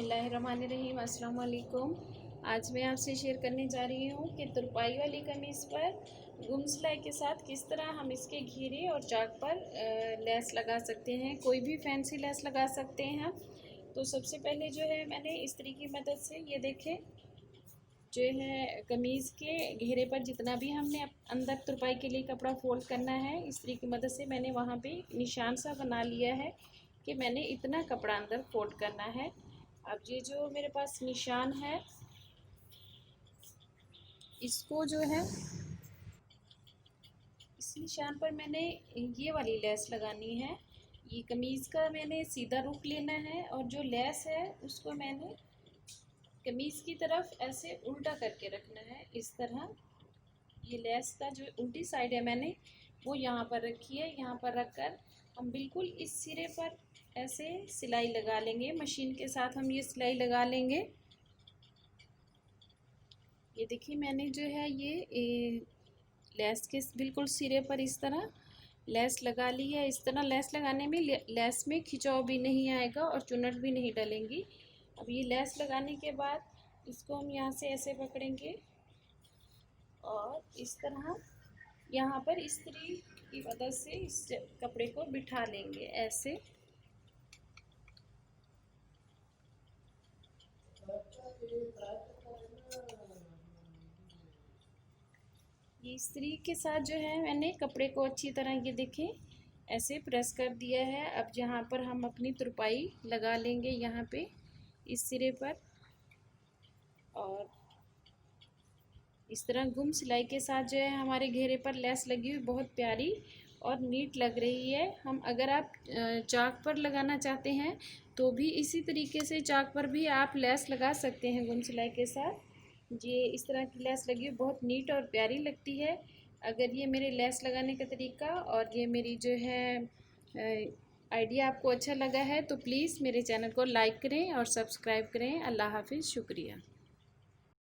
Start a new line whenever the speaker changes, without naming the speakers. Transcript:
बिस्मिल्लाहिर्रहमानिर्रहीम। अस्सलाम वालेकुम। आज मैं आपसे शेयर करने जा रही हूँ कि तुरपाई वाली कमीज़ पर गुम सिलाई के साथ किस तरह हम इसके घेरे और चाक पर लेस लगा सकते हैं। कोई भी फैंसी लेस लगा सकते हैं हम। तो सबसे पहले जो है मैंने इस्त्री की मदद से ये देखें जो है कमीज़ के घेरे पर जितना भी हमने अंदर तुरपाई के लिए कपड़ा फोल्ड करना है, इस्त्री की मदद से मैंने वहाँ पे निशान सा बना लिया है कि मैंने इतना कपड़ा अंदर फोल्ड करना है। अब ये जो मेरे पास निशान है इसको जो है इस निशान पर मैंने ये वाली लेस लगानी है। ये कमीज़ का मैंने सीधा रुख लेना है और जो लेस है उसको मैंने कमीज़ की तरफ ऐसे उल्टा करके रखना है। इस तरह ये लेस का जो उल्टी साइड है मैंने वो यहाँ पर रखी है। यहाँ पर रखकर हम बिल्कुल इस सिरे पर ऐसे सिलाई लगा लेंगे। मशीन के साथ हम ये सिलाई लगा लेंगे। ये देखिए मैंने जो है ये लेस के बिल्कुल सिरे पर इस तरह लेस लगा ली है। इस तरह लेस लगाने में लेस में खिंचाव भी नहीं आएगा और चुनट भी नहीं डलेंगी। अब ये लेस लगाने के बाद इसको हम यहाँ से ऐसे पकड़ेंगे और इस तरह यहाँ पर इस्त्री की मदद से इस कपड़े को बिठा लेंगे ऐसे। ये इस्त्री के साथ जो है मैंने कपड़े को अच्छी तरह ये देखें ऐसे प्रेस कर दिया है। अब जहाँ पर हम अपनी तुरपाई लगा लेंगे यहाँ पे इस सिरे पर, और इस तरह गुम सिलाई के साथ जो है हमारे घेरे पर लेस लगी हुई बहुत प्यारी और नीट लग रही है। हम अगर आप चाक पर लगाना चाहते हैं तो भी इसी तरीके से चाक पर भी आप लेस लगा सकते हैं गुम सिलाई के साथ। ये इस तरह की लेस लगी हुई बहुत नीट और प्यारी लगती है। अगर ये मेरे लेस लगाने का तरीका और ये मेरी जो है आइडिया आपको अच्छा लगा है तो प्लीज़ मेरे चैनल को लाइक करें और सब्सक्राइब करें। अल्लाह हाफिज़, शुक्रिया।